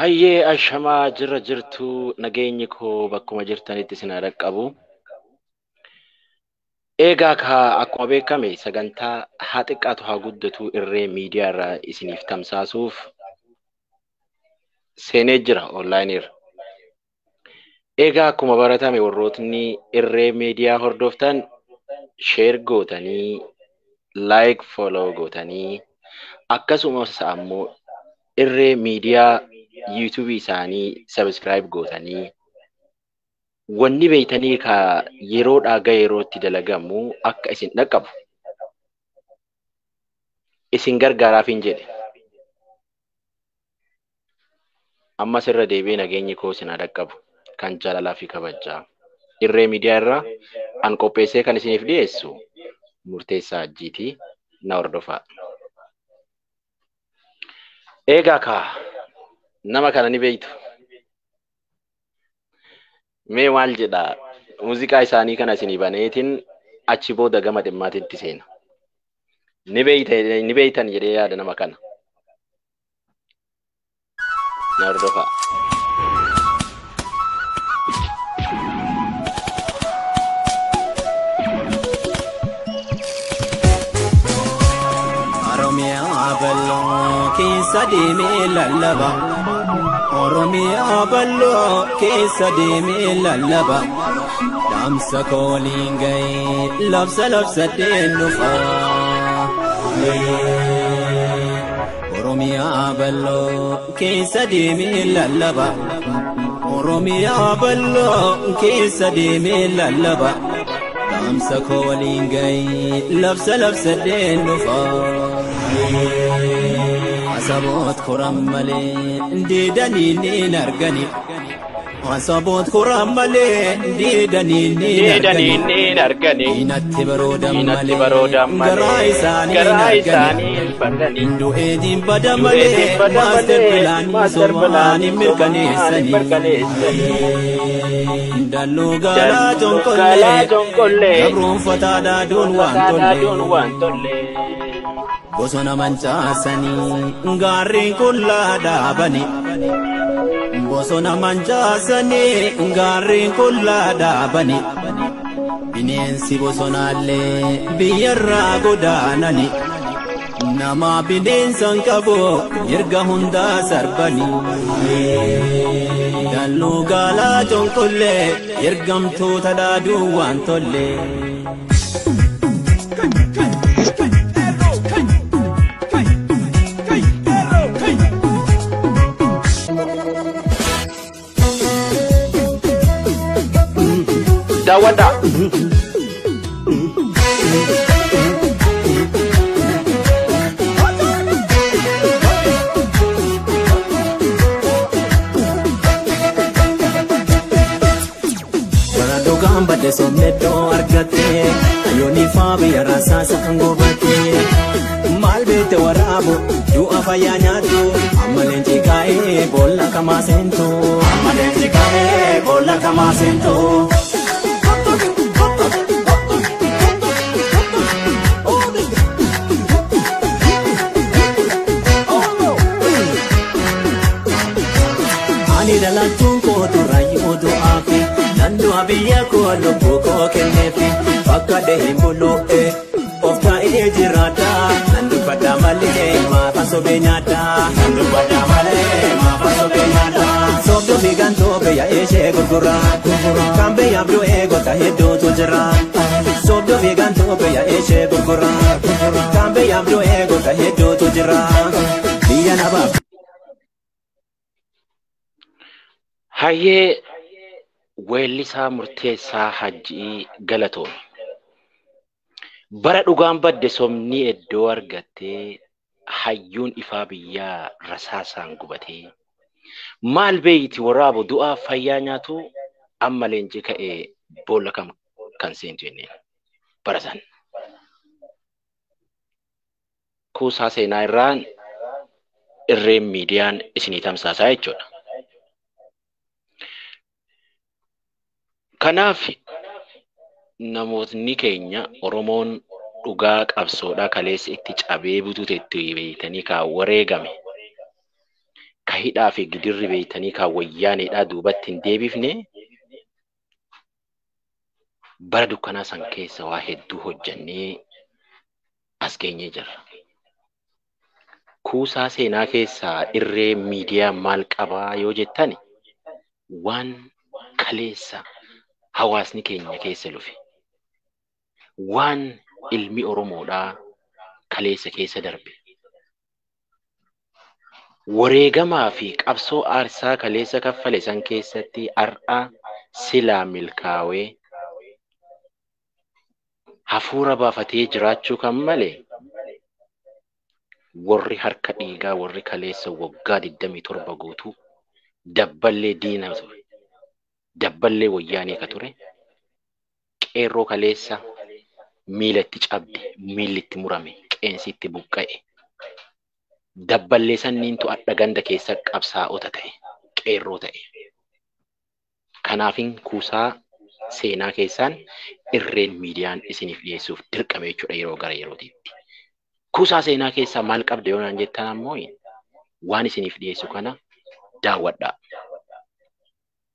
Hayyee ashamaa jirra jirtu nageenyi koo bakkuma jirtanitti isin haa dhaqqabu. Egaa akkuma beekame sagantaa haa xiqqaatu haa guddatu irree miidiyaa irraa isiniif tamsaasuuf seenee jira onlaayiniirra. Egaa akkuma baratame warrootni irree miidiyaa hordoftan sheer gootanii laayik fooloo gootanii akkasumas ammoo irree miidiyaa yuutuubii isaanii sabiskiraayib gootanii wanni beeytanii yeroodhaa gara yerootti dalagamu akka isin dhaqqabu isin gargaaraafin jedhe. Ammas irra deebi'ee nageenyi koo isin haa dhaqqabu kan jaalalaa fi kabajaa irree miidiyaa irraa an qopheessee kan isiniif dhiyeessu murteessaa ajjiitii na hordofaa. Egaa nama kana ni beeytu. Mee maal jedha muuziqaa isaanii kana isinii baneetiin achi booda gama dhimmaatitti seena. Ni beeytan jedhee yaada nama kana. Na hordofaa. Keessa deemee lallaba Oromiyaa bal'oo keessa deemee lallaba dhaamsa kooliin ga'ee labsadeen dhufa Oromiyaa bal'oo keessa deemee lallaba Oromiyaa bal'oo keessa deemee lallaba dhaamsa kooliin ga'ee labsadeen dhufa Asabot kuramale didani nin argani Asabot kuramale didani nin argani Inatti barodam garaa isaanii bargani Indu edin badamale master plan mirkaneessani Dallu gala jonkolle gabruun fataadhaa duun waan tolle Bosona mancaasanii gaarreen kullaa dhaabani Bosona mancaasanii gaarreen kullaa dhaabani Bineensi bosonaallee biyyarraa godaanani Nama bineensan qabu mirga hundaa sarbani Dalluu gaalaa jonkollee ergamtoota dhaaduu waan tolle Dawada Bade somneto argate ayoni fabi rasa sangobate malbete warabu du afayanyatu amalenji kae bolla kama sento ani dalan tunko to rayo do afi Nandu abiya ko lubu ko kenefi Fakade himbulu Ofta jirada Nandu pada male mafaso benyada Nandu pada male mafaso benyada Sobdo biganto beya eshe gurgura Kambe ya bro ego tahedo tujera Sobdo biganto beya eshe gurgura Kambe ya bro ego tahedo tujera Biya naba Haye Weellisaa murteessaa hajjii galatoon bara dhugaan badde somni iddoo argattee hayyuun ifaa biyyaa rasaasaan gubatee maal beeyti waraabu du'aa fayyaa nyaatu amma leenji ka'ee boolla kan seentu jenneen barasan kuusaa seenaa irraan irreen miidiyaan isinii tamsaasaa jechuudha. Kanaaf namootni keenya Oromoon dhugaa qabsoodhaa kaleessa itti cabee butuuteetti beeytanii wareegame kahidhaa fi gidirri beeytanii kan wayyaaneedhaa duubatti hin deebifne bara dukkanaa san keessa waa hedduu hojjannee as geenyee jirra. Kuusaa seenaa keessaa irree miidiyaa maal qabaa yoo jettani waan kaleessa hawaasni keenya keessa lufe waan ilmi Oromoodhaa kaleessa keessa darbe wareegamaa fi qabsoo aarsaa kaleessa kaffale san keessatti har'a silaa milkaawee hafuura baafatee jiraachuu kan malee warri harka dhiigaa warri kaleessa waggaa 27 guutuu dabballee diina dabballee wayyaanee ka ture qeerroo kaleessa miilatti cabde miillitti murame qeensitti buqqa'e dabballee sanniintu adda ganda keessa qabsaa'ota ta'e qeerroo ta'e kanaafin kuusaa seenaa keessaan irreen miidiyaan isiniif dhiyeessuuf dirqame jechuudha yeroo gara yerootiitti. Kuusaa seenaa keessaa maal qabda yoo naan jettan ammoo waan isiniif dhiyeessu kana daawwadhaa.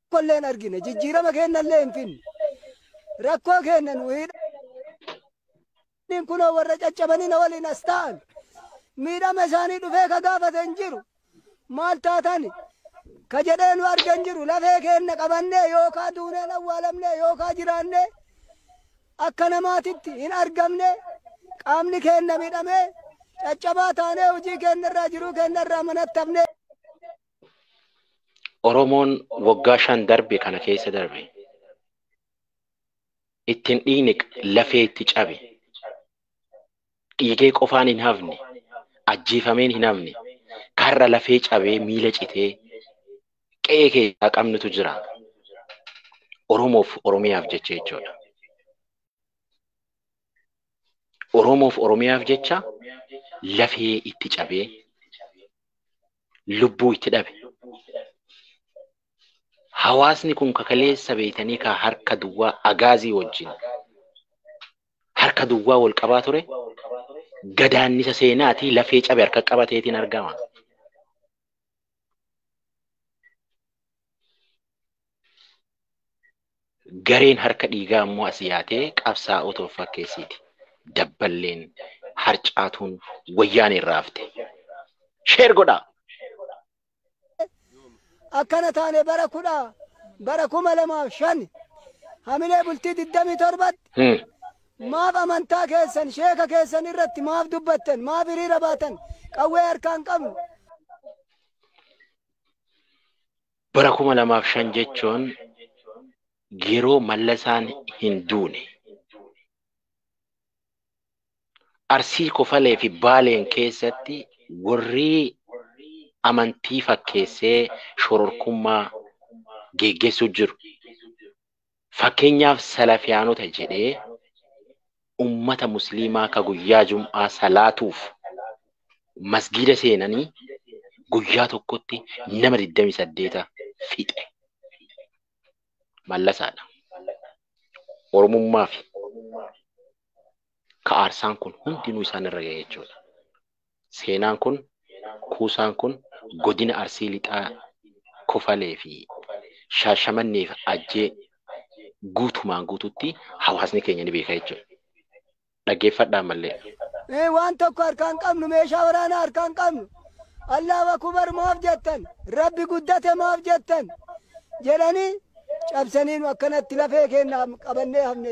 Kolleen argine jijjiirama kennallee hin finne rakkoo kennan wiidhaan kunoo warra caccabanii na waliin as ta'an miidhama isaanii dhufee ka gaafate hin jiru maal taatani ka jedhee nu argan jiru lafee kenna qabannee yookaa duuneen awwaalamnee yookaa jiraannee akka namaatitti hin argamne qaamni kenna miidhamee caccabaa taanee hojii kennarraa jiruu kennarraa manatti hafnee. Oromoon waggaa 5 darbe kana keessa darbe ittiin dhiigni lafee itti cabe dhiigee qofaan hin hafne ajjeefameen hin hafne karra lafee cabee miila citee qe'ee keessaa qabnutu jira Oromoof Oromiyaaf jecha jechuudha. Oromoof Oromiyaaf jecha lafee itti cabee lubbuu itti dhabe. Hawaasni kun kakaleessa beeytanii ka harka duwwaa agaazii wajjin harka duwwaa wal qabaa ture gadaannisa seenaatii lafee cabe harka qabateetiin argama. Gareen harka dhiigaa ammoo as yaatee qabsaa'ota of fakkeessiiti. Dabballeen harcaatuun wayyaanee irraa hafte. Sheer godhaa. Akkana taane bara 2005 hamilee bultii 27 maaf amantaa keessan sheeka keessan irratti maaf dubbattan maaf hiriira baatan qawwee harkaan qabnu. Bara 2005 jechuun yeroo mallasaan hin duune Arsii Kofalee fi Baaleen keessatti warri amantii fakkeessee shororkummaa geggeessuu jiru. Fakkeenyaaf Salafiyaanota jedhee ummata musliimaa ka guyyaa Jum'aa salaatuuf masgiida seenanii guyyaa tokkotti nama 28 fixe. Mallasaadha. Oromummaa fi ka aarsaan kun hundinuu isaan irra ga'ee jechuudha. Seenaan kun kuusaan kun godina Arsii lixaa Kofalee fi Shaashamanneef ajjee guutumaan guututti hawaasni keenya ni beeka jechuudha. Dhaggeeffadhaa mallee. Waan tokko harkaan qabnu meeshaa waraanaa harkaan qabnu Allahu akbar maaf jettan Rabbi guddate maaf jettan jedhanii cabsanii nu akkanatti lafee kenna qabannee hafne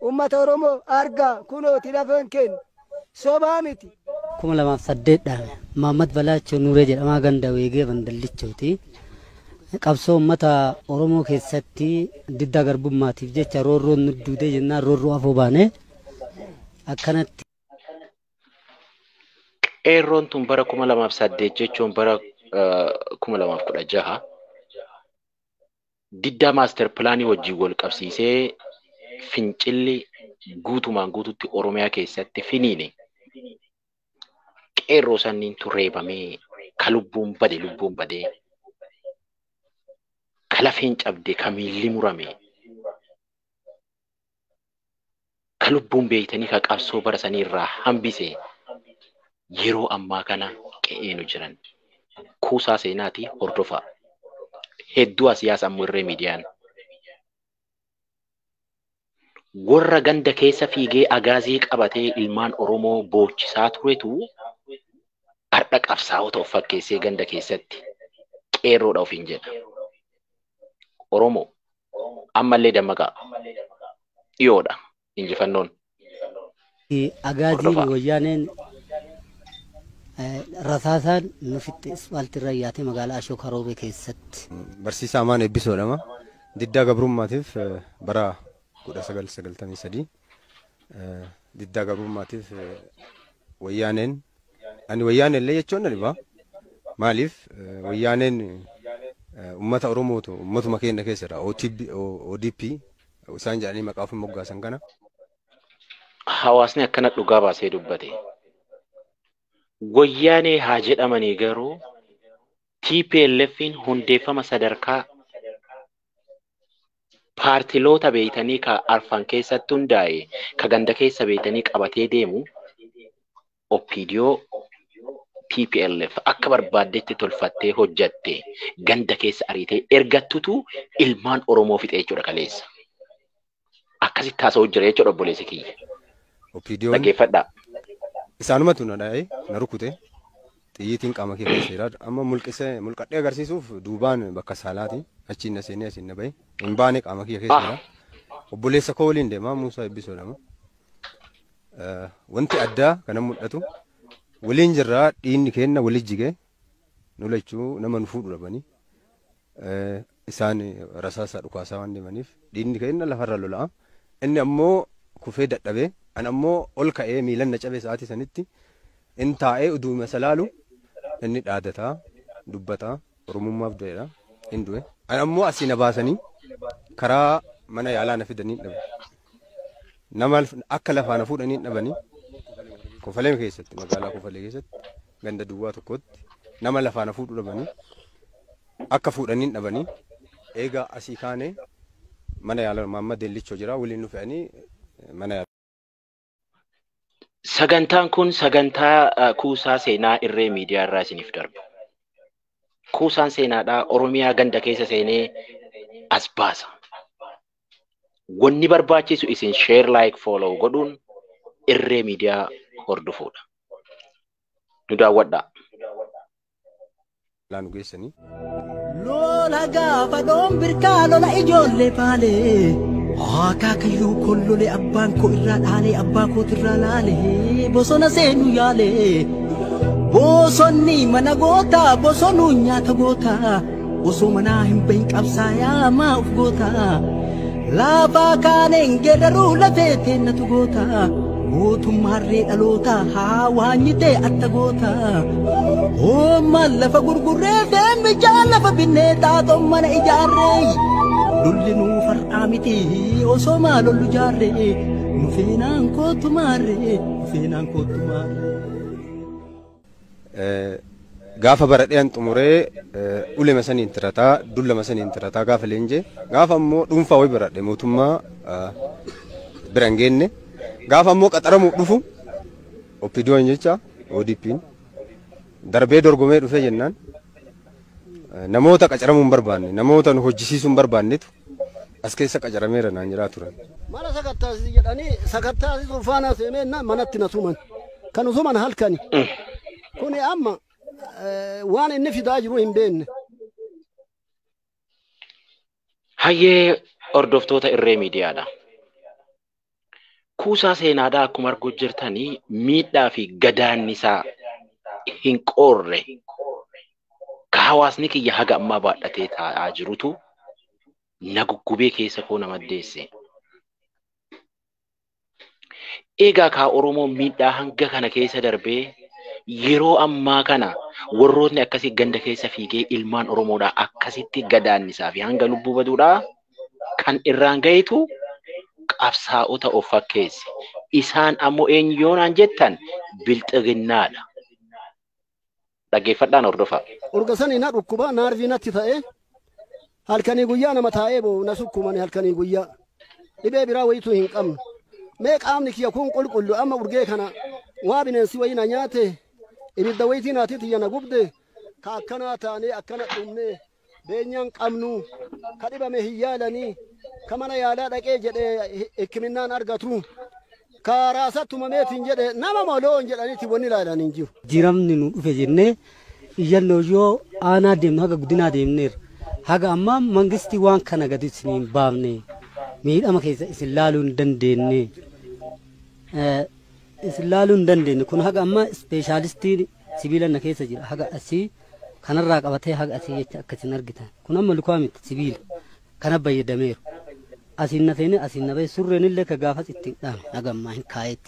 ummata Oromoo argaa kunooti lafeen kenna sobaa miti. 2008 Muhammad Balaachoo Nuuree jedhamaa ganda weegee bandallichooti. Qabsoo ummata Oromoo keessatti didda garbummaatiif jecha roorroon nu duudee jennaan roorroo afoo baane akkanatti. Qeerroon tun bara 2008 jechuun bara 2016 diddaa maaster pilaanii wajjin wal qabsiisee fincilli guutumaan guututti Oromiyaa keessatti finiine. Qeerroo sanniin turreebamee ka lubbuun badee ka lafeen cabde ka miilli murame ka lubbuun beeytanii ka qabsoo bara sanii irraa hambise yeroo ammaa kana qe'ee nu jiran Kuusaa Seenaatii hordofaa. Hedduu siyaasa ammoo irree miidiyaan. Warra ganda keessa fiigee agaazii qabatee ilmaan Oromoo boochisaa turetu har'a qabsaa'ota of fakkeessee ganda keessatti qeerroodha ofiin jedha. Oromoo ammallee dammaqaa. Dhiyoodha injifannoon. Agaaziin wayyaaneen rasaasaan nufitti isfaaltirra yaatee magaalaa Ashookaa Roobee keessatti. Barsiisaa Amaan Eebbisoodhama. Diddaa gabrummaatiif bara 1993 diddaa gabrummaatiif wayyaaneen ani wayyaaneen illee jechuun ni ba'a. Maaliif wayyaaneen uummata Oromootu uummatuma keenya keessadha. ODP isaan jedhanii maqaa ofii moggaasan kana. Hawaasni akkana dhugaa baasee dubbate. Wayyaanee haa jedhamanii garuu TPLFin hundeeffama sadarkaa paartiloota beeytanii ka arfan keessatti hundaa'e ka ganda keessa beeytanii qabatee deemu OPDO TPLF akka barbaaddetti tolfattee hojjatte ganda keessa ariitee ergattutu ilmaan Oromoo fixee jechuudha kaleessa. Akkasitti haasa'uu jira jechuudha obboleessi kiyya. OPDO dhaggeeffadhaa. Isaanumatu na dha'ee na rukute xiyyiitiin qaama kee keesseera amma mulqadhee agarsiisuuf duubaan bakka saalaati achiin na seenee asiin na bahe hin baane qaama kee keesseera obboleessa koo waliin deemaa Muusaa Eebbisoodhama. Wanti addaa kana mul'atu waliin jirraa dhiinni kenna walii jigee nu lachuu nama nu fuudhu dhabanii isaan rasaasaa dhukaasaa waan deemaniif dhiinni kenna lafarra lola'a inni ammoo kufee dadhabee an ammoo ol ka'ee miilan na cabee sa'aatii sanitti in taa'ee uduuma salaalu inni dhaadataa dubbataa Oromummaaf du'eedha in du'e an ammoo asii na baasanii karaa mana yaalaa na fidanii dhabe nama akka lafaa na fuudhanii dhabanii Kofalee keessatti magaalaa Kofalee keessatti ganda duwwaa tokkotti nama lafaa na fuudhu dhabanii akka fuudhanii dhabanii eega asii kaanee mana yaalaa Maamma Deellichoo jira waliin nu fe'anii mana yaalaa. Sagantaan kun sagantaa kuusaa seenaa irree miidiyaa irraa isiniif darbu. Kuusaan seenaadhaa Oromiyaa ganda keessa seenee as baasa. Wanni barbaachisu isin share like follow godhuun irree miidiyaa hordofuudha. Nu daawwadhaa. Laanu geessanii. Lola gaafa doon birkaa lola ijoollee paalee. Akaakayyuu kollole abbaan koo irraa dhaalee abbaa kootirraa laalee bosona seenuu yaalee. Bosonni mana gootaa bosonuu nyaata gootaa osoo manaa hin bahin qabsaayaa maaf gootaa. Laafaa kaaneen geeraruu lafee teennatu gootaa. Mootummaarree dhalootaa haa waanyitee atta gootaa. Hoommaan lafa gurgurree feen bijaa lafa binnee xaaxoon mana ijaarree. Lulli nuu far'aa miti osoo maa lollu jaarree. Nu feenaan kootu maarree nu feenaan kootu maarree. Gaafa baradheen xumuree ulema saniin tirataa dullama saniin tirataa gaafa leenjee gaafa ammoo dhuunfaa wayi baradhe mootummaa biran geenne gaafa ammoo qaxaramuuf dhufu OPDO'n jecha ODP'n darbee dorgomee dhufee jennaan namoota qacaramuu hin barbaanne namoota nu hojjisiisuu hin barbaannetu as keessa qacarameera naan jiraa turan. Mana sakattaasii jedhanii sakattaasii sulfaanaa seenaa manatti na tuman kan usuman halkani kuni amma waan inni fidaa jiru hin beekne. Hayyee hordoftoota irree miidiyaadha. Kuusaa seenaadhaa akkuma arguu jirtanii miidhaa fi gadaannisaa hin qoorre ka hawaasni kiyya haga ammaa baadhatee taa'aa jirutu na guggubee keessa koo nama deesse. Egaa kaa Oromoon miidhaa hanga kana keessa darbee yeroo ammaa kana warrootni akkasii ganda keessa fiigee ilmaan Oromoodhaa akkasitti gadaannisaa fi hanga lubbuu baduudhaa kan irraan gahetu qabsaa'ota of fakkeesse. Isaan ammoo eenyoonaan jettan bilxiginnaadha. Dhaggeeffadhaan hordofaa. Urgasanii na dhukkuba naarvii natti ta'ee halkanii guyyaa nama taa'ee boo na sukkumani halkanii guyyaa dhibee biraa wayituu hin qabnu. Mee qaamni kiyya kun qulqullu amma urgee kana waa bineensi wayii na nyaate ibidda wayitii naatitti yana gubde كأكنا تاني أكنا أمني بينيان قمنو كذبة مهيالني كمان يالا دكي جد إكمنان أرجعتو كاراسات مميتين جد نما مالون جد أني تبوني لا نينجو جيرام نينو فيجنة يجلوجو أنا ديم هذا قدنا ديم نير هذا أمام منجستي وان كنا قديت سنين بامني ميل أما كيس إسلالون دنديني إسلالون دنديني كون هذا أما سبيشاليستي سبيلا نكيس جرا هذا أسي كان الراق أبتة هذا أسي كتنر جتا كون أما لقامت سبيل كان بيد دمير أسي نثيني أسي نبي سرّن اللي كجافت التقدام هذا ما هن كايت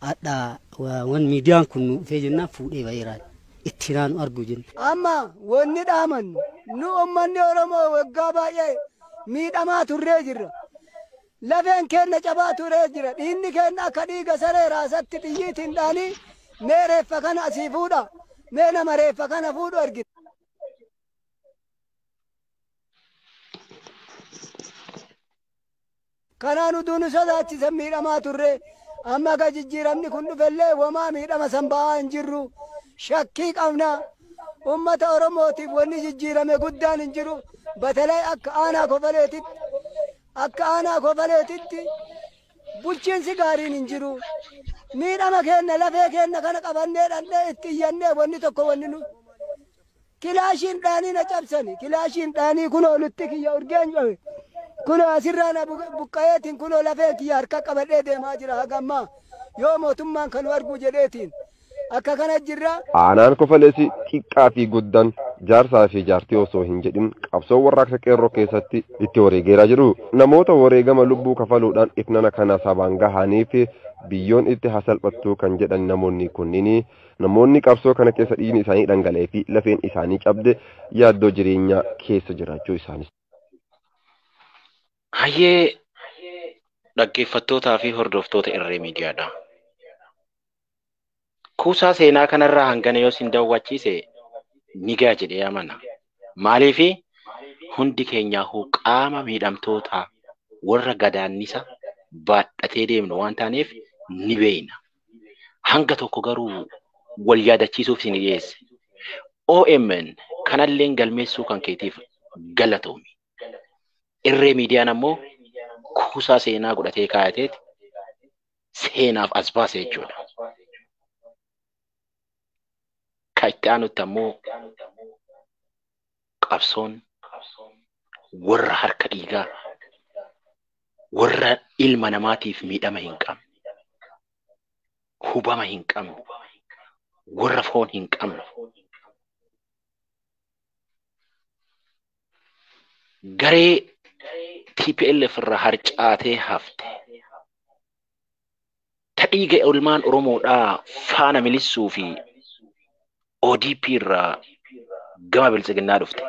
هذا وان ميديان كنو في جنة فودي بيراد اتنان أرجوجين أما ونيد آمن نو أمني أرمو وقابا ميد أما تريجر لفين كنا جبا تريجر إني كنا كديك سر راسات تيجين داني ميري فكان أسيفودا مينا مري فكان فودو أرجع كانوا دون سدات سمير أما تري أما كجيرامني كنو فلي وما ميد أما سنبا انجرو شكيك أمنا أمة أورموتي وني جيرامي قدان انجرو بتلاقي أك أنا كفلتي بولشين سيجارين انجرو مين أما كنا لا فيكنا كنا قبلنا لأن تيجينا وني تكو وني كلاشين داني نجابسني كلاشين داني كنوا لتكي يا أورجان كنوا أسرنا بقايتين كنوا لا فيك يا أركا قبلنا ده ما جرا هجما يوم وتمان كانوا أرجو جريتين أكا كان جرا aanaan kofaleesi xiqqaa fi guddaan jaarsaa fi jaartii osoo hin jedhin qabsoo warraaqsa qeerroo keessatti itti wareegeeraa jiru namoota wareegama lubbuu kafaluudhaan ifnana kana sabaan gahanii fi biyyoon itti hasalphattuu kan jedhan namoonni kunniin namoonni qabsoo kana keessa dhiigni isaanii dhangala'ee fi lafeen isaanii cabde yaaddoo jireenyaa keessa jiraachuu isaanis. Hayyee dhaggeeffattootaa fi hordoftoota irree miidiyaadha. Kuusaa seenaa kanarraa hangana yoo sin daawwachiise nigaa jedhee amana. Maaliifi hundi keenyaa qaama miidhamtoota warra gadaannisa baadhatee deemnu waan taaneef ni beeyna. Hanga tokko garuu wal yaadachiisuuf sin dhiyeesse. OMN kanalleen galmeessuu kan keetiif galatoomi. Irree miidiyaan ammoo kuusaa seenaa godhatee kaayateeti seenaaf as baase jechuudha. Itti aanutti ammoo qabsoon warra harka dhiigaa warra ilma namaatiif miidhama hin qabne hubama hin qabne warra foon hin qabne garee TPLF irraa harcaatee hafte ta dhiiga ilmaan Oromoodhaa faana milissuu fi ODP irraa gama bilchiginnaa dhufte.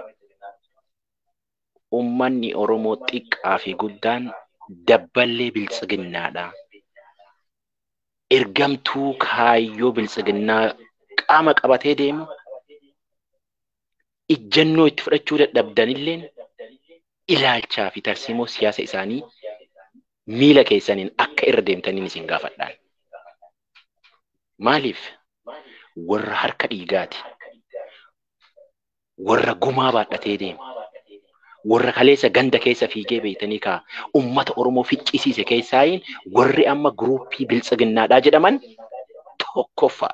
Ummanni Oromoo xiqqaa fi guddaan dabballee bilchiginnaadha. Ergamtuu kaayyoo bilchiginnaa qaama qabatee deemu ijjannoo itti fudhachuu dadhabdanilleen ilaalchaa fi tarsiimoo siyaasa isaanii miila keessaniin akka irra deemtaniin isin gaafadhaan. Maaliif? Warra harka dhiigaati. Warra gumaa baadhatee deema. Warra kaleessa ganda keessa fiigee beeytanii kaa ummata Oromoo ficcisiise keessaayin warri amma guruupii bilchiginnaadhaa jedhaman tokkoffaa.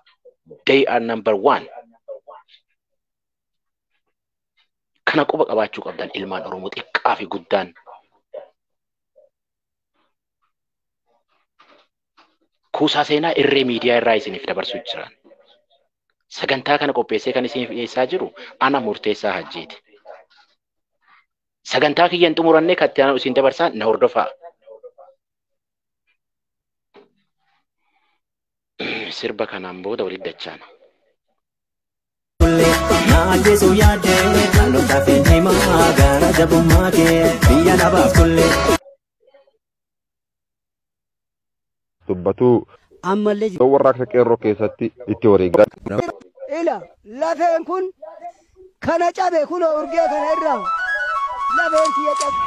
They are number 1. Kana quba qabaachuu qabdan ilmaan Oromoo xiqqaa fi guddaan. Kuusaa seenaa irree miidiyaa irraa isiniif dabarsuu jiran. Sagantaa kana qopheessee kan isiniif dhiyeessaa jiru ana Murteessaa Hajjiiti. Sagantaa kiyyan xumurannee kan itti aanu isin dabarsaa na hordofaa. Sirba kanaan booda walitti dachaana. Naajesu yaadde dhaloota fi himaa gara jabummaa kee biyya nabaaf tolle. Dubbatuu ammallee warraaqsa qeerroo keessatti itti wareegaa. Ila lafeen kun kana cabe kun urgee kana irraa lafeen kiyya cabe.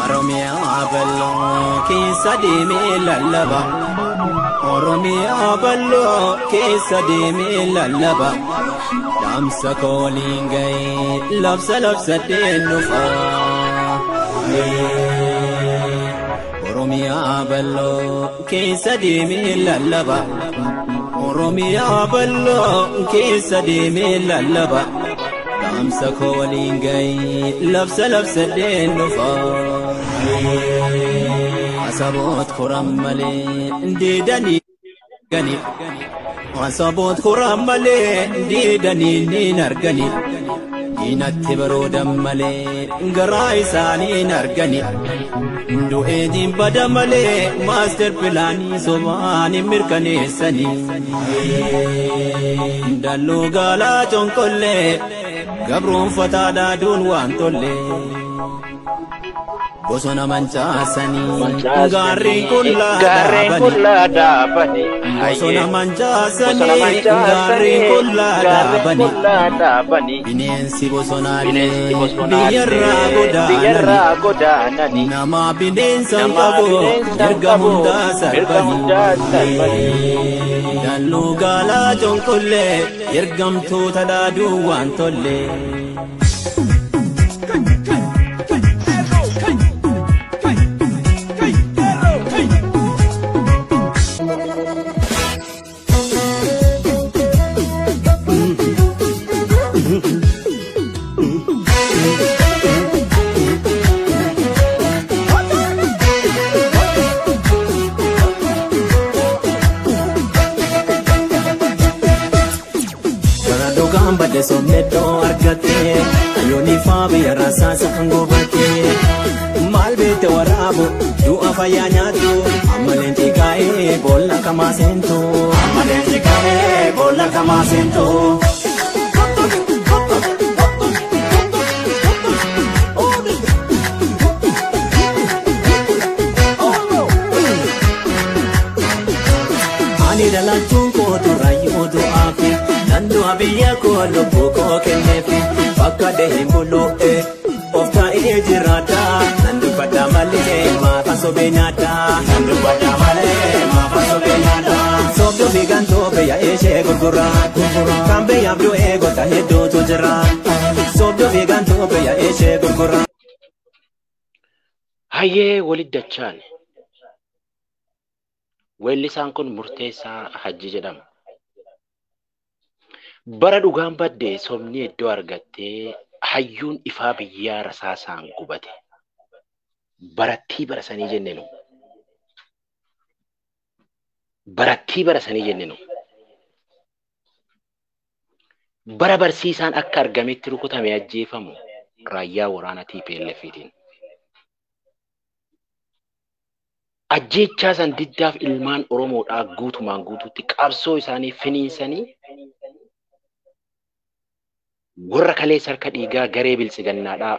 Oromiyaa keessa deemee lallaba Oromiyaa bal'oo keessa deemee lallaba dhaamsa kooliin ga'ee labsa labsadheen dhufa Oromiyaa bal'oo keessa deemee lallaba Oromiyaa bal'oo keessa deemee lallaba dhaamsa kooliin ga'ee labsa labsadheen dhufa Asaboot koram malee diidanii gani Asaboot koram malee diidanii niin argani diinatti baroodan malee garaa isaaniin argani du'eetiin bada malee maaster pilaanii sobaanii mirkaneessanii dalloo gaalaa conkollee gabroonfataa daaduun waan tollee Bosona mancaasanii gaarreen kullaa dhaabanii Bosona mancaasanii gaarreen kullaa dhaabanii bineensi bosonaalee biyyarraa godaananii nama bineensa qabu erga hundaa sarbanii dalloo gaalaa conkollee ergamtoota dhaaduu waan tollee Somneto argate ayoni fabi rasa sangobate malbete warabu du afayanyatu amalenti kae bolla kama sento ani dalan tunko to rayo do afi Nandu abiya ko lobo ko kenefi Baka dehin bulu Ofta Jiraa Nandu pada male ma paso benata Nandu pada male ma paso benata Sobdo biganto beya eshe gurgura Kambe yabdu ego tahedo tujra Sobdo biganto beya eshe gurgura Hayyee walit dachaan weellisaan kun Murteessaa Hajji jedhama. Bara dhugaan baddee somni iddoo argattee hayyuun ifaa biyyaa rasaasaan gubate. Barattii barasanii jennenu. Bara barsiisaan akka argametti rukutame ajjeefamu raayyaa waraana TPLFitiin. Ajjeechaa san diddaaf ilmaan Oromoodhaa guutumaan guutuutti qabsoo isaanii finiinsanii warra kaleessa harka dhiigaa garee biltsigannaadhaa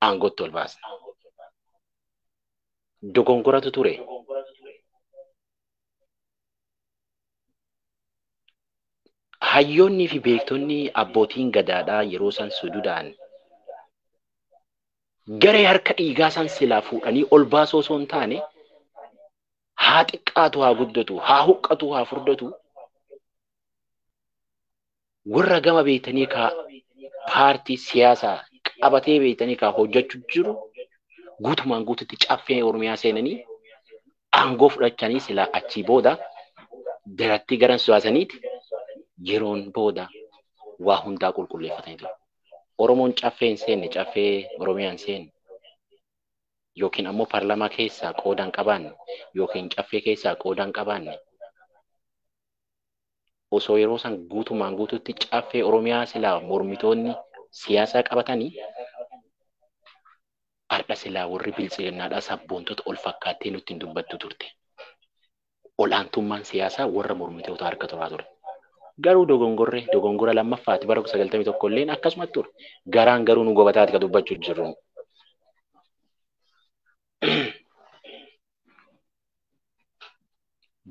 aangootti ol baasan. Dogongoratu ture. Hayyoonnii fi beektonni abbootiin gadaadhaa yeroo san sududaan garee harka dhiigaa san silaa fuudhanii ol baasoo osoo hin taane haa xiqqaatu haa guddatu haa huqqatu haa furdatu warra gama beektanii kaa paartii siyaasaa qabatee beektanii kaa hojjechuu jiru guutumaan guututti caffee Oromiyaa seenanii aangoo fudhachanii silaa achii booda daratti garan suwaasaniiti yeroon booda waa hundaa qulqulleeffatanii jiru. Oromoon caffee hin seenne caffee Oromiyaan seenne yookiin ammoo paarlaamaa keessaa qooda hin qabaanne yookiin caffee keessaa qooda hin qabaanne osoo yeroo san guutumaan guututti caffee Oromiyaa silaa mormitoonni siyaasaa qabatanii har'a silaa warri biltsigannaadhaa sabboontota ol fakkaattee nutti hin dubbattu turte. Olaantummaan siyaasaa warra mormitoota harka turaa ture. Garuu dogongora lammaffaatti bara 1991 illeen akkasumatti ture. Garaan garuu nu gobataati ka dubbachuu jirru.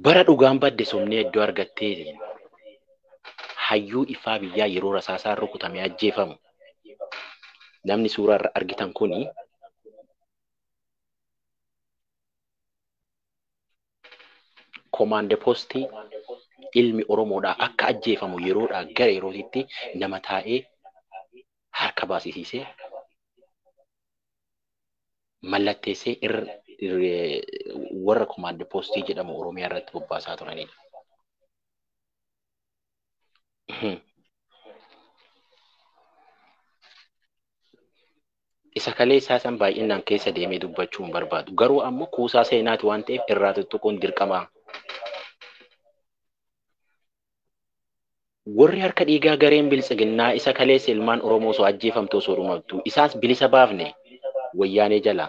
Bara dhugaan badde somnee iddoo argattee hayyuu ifaa biyyaa yeroo rasaasaan rukutamee ajjeefamu. Namni suuraa irra argitan kuni komaande postii ilmi Oromoodhaa akka ajjeefamu yeroodhaa gara yerootitti nama taa'ee harka baasisiisee mallatteessee warra komaande postii jedhamu Oromiyaa irratti bobbaasaa turanidha. Isa kalee isaa san baay'inaan keessa deemee dubbachuu hin barbaadu. Garuu ammoo kuusaa seenaati waan ta'eef irraa tuttuquun dirqama. Warri harka dhiigaa gareen biltsiginnaa isa kaleessa ilmaan Oromoo osoo ajjeefamtu osoo dhumatu isaas bilisa baafne wayyaanee jala.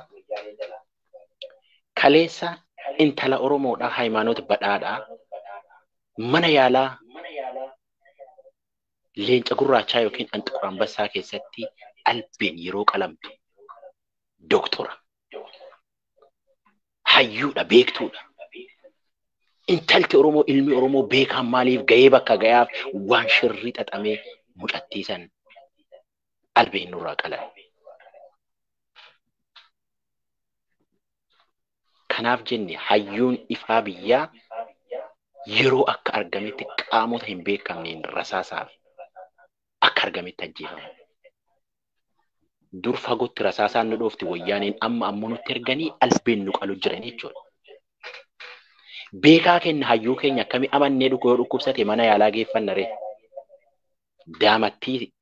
Kaleessa intala Oromoodhaa hayimaanoota badhaadhaa mana yaalaa leenca gurraachaa yookiin anxiqoo ambassaa keessatti albeen yeroo qalamtu doktora hayyuudha beektuudha. Intalti Oromoo ilmi Oromoo beekaan maaliif gahee bakka gayaaf waan shirrii xaxamee mucattiisan albeen nurraa qalan. Kanaaf jenne hayyuun ifaa biyyaa yeroo akka argametti qaamota hin beekamneen rasaasaaf akka argametti ajjeefama. Dur fagootti rasaasaan nu dhoofti wayyaaneen amma ammoo nutti erganii albeen nu qalu jiran jechuudha. Beekaa kenna hayyuu keenya akkami amannee dhukkubsate mana yaalaa geeffanna ree. Daamattii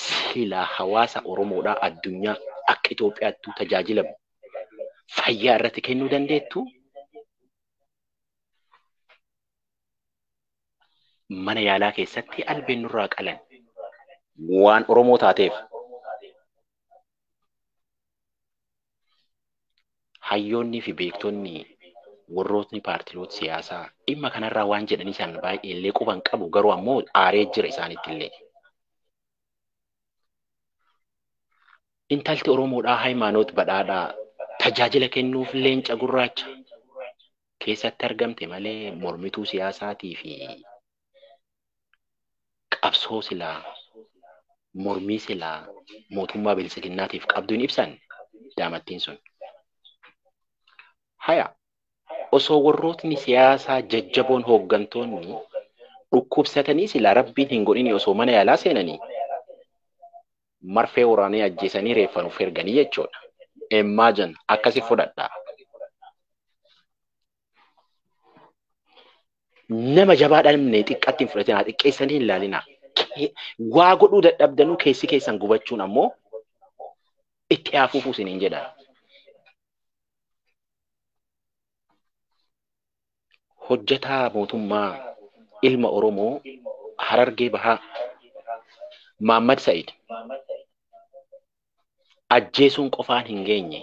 silaa hawaasa Oromoodhaa addunyaa akka Itoophiyaattuu tajaajilamu fayyaa irratti kennuu dandeettu. Mana yaalaa keessatti albeen nurraa qalan waan Oromoo taateef. Hayyoonnii fi beektonni warrootni paartiloota siyaasaa dhimma kanarraa waan jedhanii isaan baay'ee illee quban qabu garuu ammoo aaree jira isaanitti illee. Intalti Oromoodhaa hayimaanoota badhaadhaa tajaajila kennuuf leenca gurraacha keessatti argamte malee mormituu siyaasaatii fi qabsoo silaa mormii silaa mootummaa biltsiginnaatiif qabdu hin ibsan daamattiin sun. Haya osoo warrootni siyaasaa jajjaboon hooggantoonni dhukkubsatanii silaa rabbiin hin godhini osoo mana yaalaa seenanii marfee waraanee ajjeesanii reeffa nuuf erganii jechuudha. Imagine akkasi fudhadha. Nama jabaadhaan xiqqaatti hin fudhatinaa xiqqeessanii hin ilaalinaa. Waa godhuu dadhabdanuu keessi keessan gubachuun ammoo itti hafuufuu isiniin jedhan. Hojjetaa mootummaa ilma Oromoo Harargee Bahaa Maammad Sa'id ajjeesuun qofaan hin geenye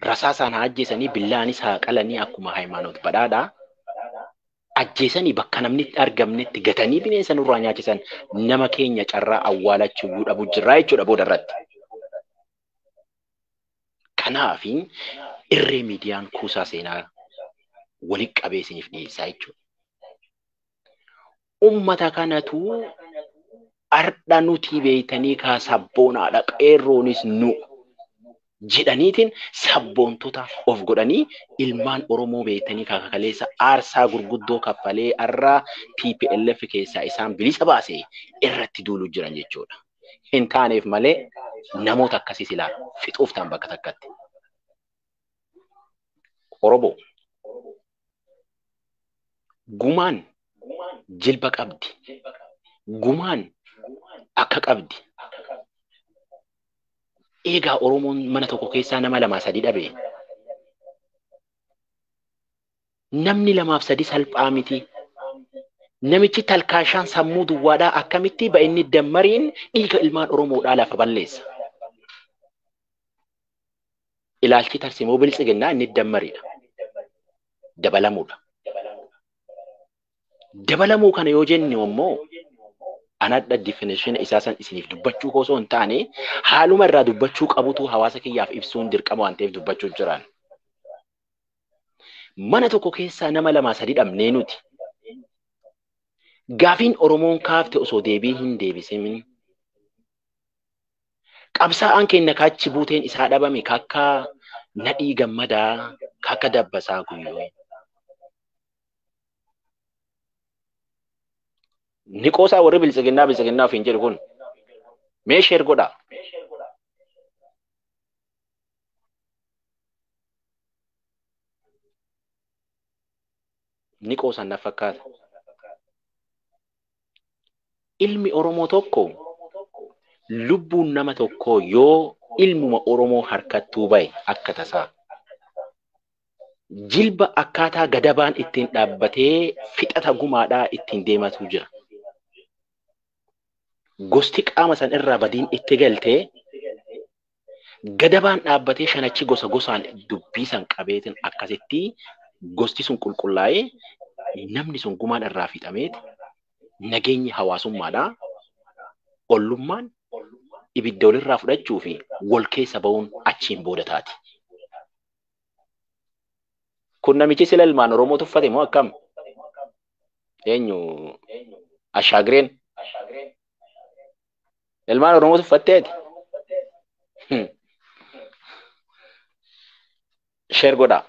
rasaasaan haa ajjeesanii billaanis haa qalanii akkuma hayimaanoota badhaadhaa ajjeesanii bakka namni argamnetti gatanii bineensa nurraa nyaachisan nama keenya carraa awwaalachuu dhabu jirraa jechuudha booda irratti. Kanaaf irree miidiyaan kuusaa seenaa walitti qabee isiniif dhiyeessaa jechuudha. Uummata kanatu ardha nuti beeytanii kaa sabboonaadha qeerroonis nu jedhaniitiin sabboontota of godhanii ilmaan Oromoo beeytanii kaa kaleessa aarsaa gurguddoo kaffalee arraa TPLF keessaa isaan bilisa baasee irratti duuluu jiran jechuudha. Hin taaneef malee namoota akkasii silaa fixuuf ta'an bakka takkatti. Oromoo gumaan jilba qabdi. Gumaan akka qabdi. Egaa Oromoon mana tokko keessaa nama 2-3 dhabe. Namni 2-3 salphaa miti. Namichi talkaashaan sammuu duwwaadhaa akkamitti ba'inni dammariin dhiiga ilmaan Oromoodhaa lafa balleessa. Ilaalchi tarsimoo biltsiginnaa inni dammariidha. Dabalamuudha. Dabalamuu kana yoo jenne immoo anadda definition isaa san isiniif dubbachuu osoo hin taane haaluma irraa dubbachuu qabutu hawaasa kiyyaaf ibsuun dirqama waan ta'eef dubbachuu jiran. Mana tokko keessaa nama 2-3 dhabnee nuti. Gaafiin Oromoon kaafte osoo deebii hin deebisimin. Qabsaa'aan keenya kaachi buuteen isaa dhabame kakka nadhii gammadaa kakka dabbasaa guyyoo. Niqoosaa warri bilisiginnaa ofiin jedhu kun mee sheer godhaa. Niqoosan na fakkaata. Ilmi Oromoo tokko lubbuun nama tokkoo yoo ilmuma Oromoo harkattuu bahe akka tasaa jilba akkaataa gadabaan ittiin dhaabbatee fixata gumaadhaa ittiin deematu jira. Gosti qaama san irraa badiin itti galtee gadabaan dhaabbatee shanachi gosa gosaan dubbii san qabeetin akkasitti gosti sun qulqullaa'ee namni sun gumaan irraa fixameeti nageenyi hawaasummaadhaa ollummaan ibidda walirraa fudhachuu fi wal keessa ba'uun achiin booda taati. Kun namichi sila ilmaan Oromoo tuffate moo akkam? Eenyu Ashaagireen? Ilmaan Oromoo tuffatteeti? Sheer godhaa.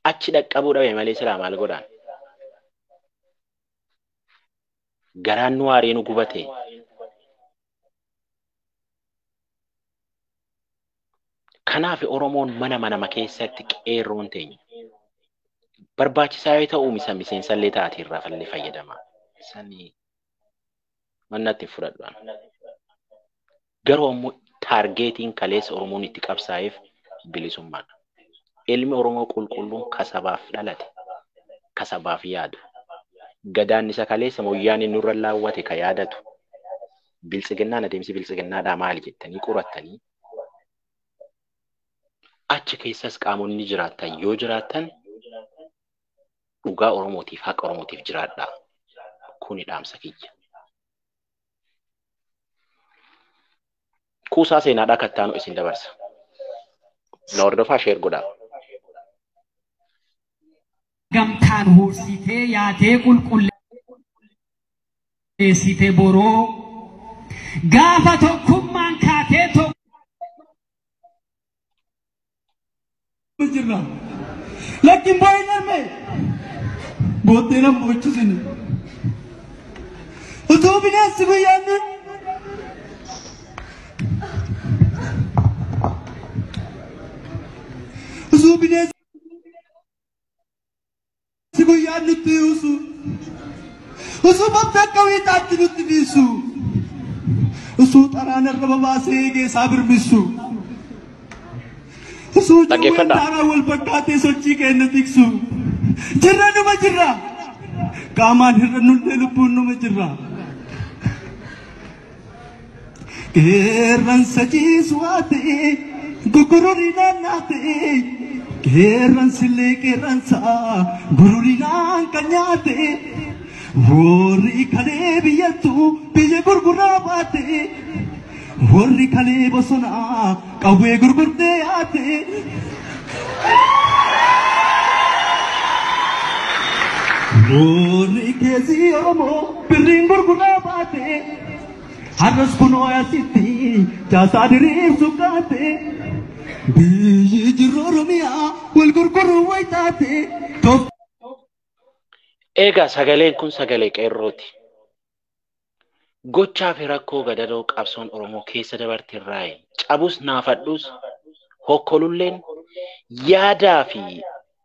Achi dhaqqabuu dhabe malee silaa maal godhaan? Garaan nu aaree nu gubate. Kanaaf Oromoon mana keessatti qeerroon teenya barbaachisaa yoo ta'u miseensallee taate irraa fallee fayyadama. Sanii mannatti fudhadhaan. Garuu ammoo taargeetiin kaleessa Oromoon itti qabsaa'eef bilisummaadha. Ilmi Oromoo qulqulluun kasabaaf dhalate, kasabaaf yaadu. Gadaan isa kaleessa moyyaan nurra laawwate ka yaadatu. Bilisiginnaan adeemsi bilisiginnaadhaa maali jettanii qorattanii achi keessas qaamonni jiraatan yoo jiraatan dhugaa Oromootiif haqa Oromootiif jiraadhaa. Kuni dhaamsa kiyya. Kuusaa seenaadhaa kattaanu isin dabarsa. Na hordofaa sheer godhaa. Gamtaan horsitee yaadee qulqulleessitee boroo gaafa tokkummaan kaatee tokko. Jirra lakkin booyin arme booddee nama hojjisine utuu bineensi guyyaanni utuu bineensi guyyaanni nutti yuusu utuu babda akka wiixaatti nutti dhiisu utuu xaraan irra babaasee geessaa birmissu. Dhaggeeffadhaa. Wal fakkaatee sochii keenya tiksu. Jirra numa jirra. Qaamaan hir'a nullee lubbuun numa jirra. Qeerransa ciisu haa ta'e gurgururii naannaa ta'e qeerransillee qeerransa gururinaan kan nyaate warri kalee biyyattu biyya gurguraa baate. Warri kalee bosonaa qawwee gurgurtee yaate. Warri keessi Oromoo birriin gurguraa baate. Har'as kunoo asitti caasaa diriirsu kaate. Biyyi jirru Oromiyaa wal gurguruu wayitaate. Egaa sagaleen kun sagalee qeerrooti. Gochaa fi rakkoo gadadoo qabsoon Oromoo keessa dabarte irraa cabus naafadhus hokkolulleen yaadaa fi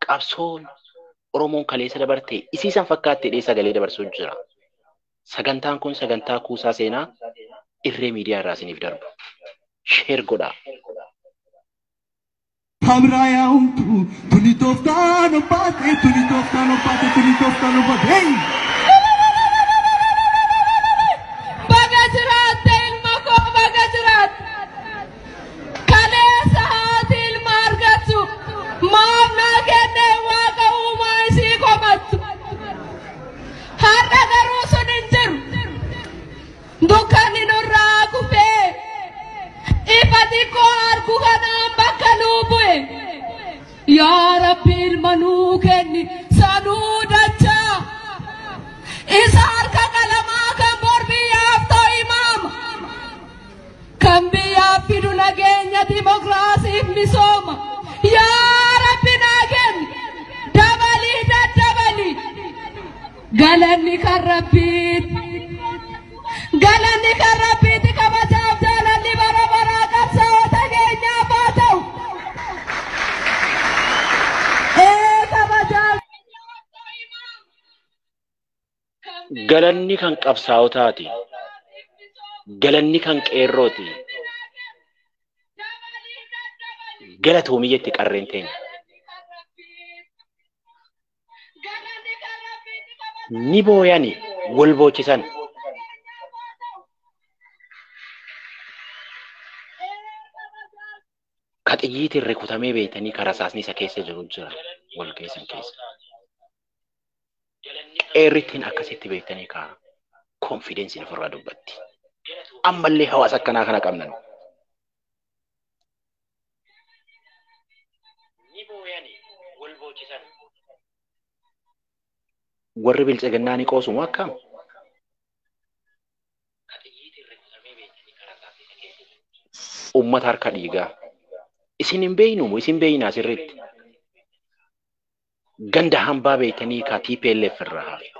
qabsoon Oromoon kaleessa dabarte isiisan fakkaattee sagalee dabarsuu jira. Sagantaan kun sagantaa kuusaa seenaa irree miidiyaa irraa isiniif darbu. Sheer godhaa. Hamraayaa humtuu tuni tooftaan obbaate tuni tooftaan obbaate tuni tooftaan obbaate. Dukani nurraa kufee ifati koo harku kanaan bakka nuu bu'e yaa Rabbi ilma nuu kenni sanuu dachaa isa harka qalamaa kan bor biyyaaf ta'u imaama kan biyyaaf galanni kan rabbiiti kabajaaf jaalalli bara baraa qabsaa'ota keenyaaf haa ta'u. Galanni kan qabsaa'otaati. Galanni kan qeerrooti. Galatoomiyyatti qarreen teenya. Ni booyani wal boochisan. Ka xiyyiitiin rukutamee beeytanii karaa saasni isa keessa jiru jira wal keessan keessa. Qeerrittiin akkasitti beeytanii kaa konfidensiin ofirraa dubbatti. Ammallee hawaasa akkanaa kana qabna. Ni booyani wal boochisan. Warri bilchaginnaa ni qoosumu akkam? Uummata harka dhiigaa. Isin hin beeynumu, isin beeynaa sirriitti. Ganda hambaa beeytanii kaa TPLF irraa hafe.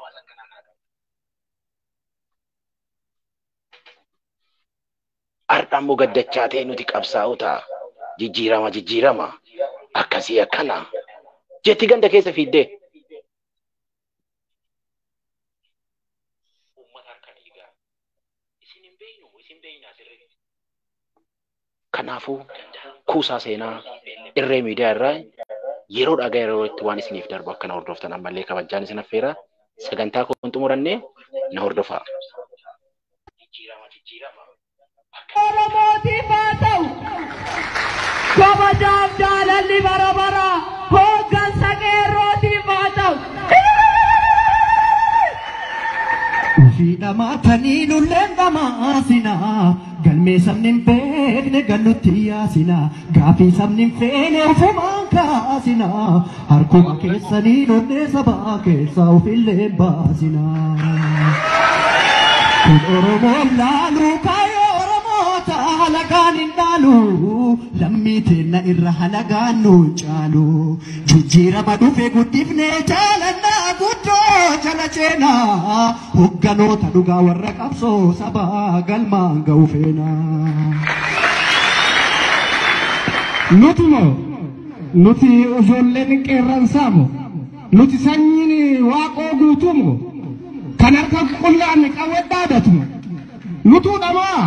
Ardhammoo gaddachaa ta'e nuti qabsaa'ota jijjiirama akkasii akkana jetti ganda keessa fiddee. Kanaafuu kuusaa seenaa irree miidiyaa irraa yeroo dhagaa yeroo itti waan isiniif darbu akkana hordoftan ammallee kabajaan isin affeera. Sagantaa kun xumurannee na hordofaa. Oromootiif haa ta'u kabajaaf jaalalli bara baraa hooggansa qeerrootiif haa ta'u. Ufii dhamaatanii lulleen dhamaasinaa galmee sabni hin beekne gannutti yaasinaa gaafii sabni hin feene ofumaan kaasinaa harkuma keessanii lollee sabaa keessaa ofillee baasinaa. Kun Oromoon laaluu kaayoo Oromoota halagaan hin dhaalu lammii teenna irra halagaan nu caalu jijjiirama dhufe guddifnee jaalannaa guddoo jala ceenaa hogganoota dhugaa warra qabsoo sabaa galmaan ga'u feenaa. Nuti ijoolleen qeerransaamo nuti sanyiin waaqoo guutumo kan harka qullaan qawwee dhaadatumo nutu dhamaa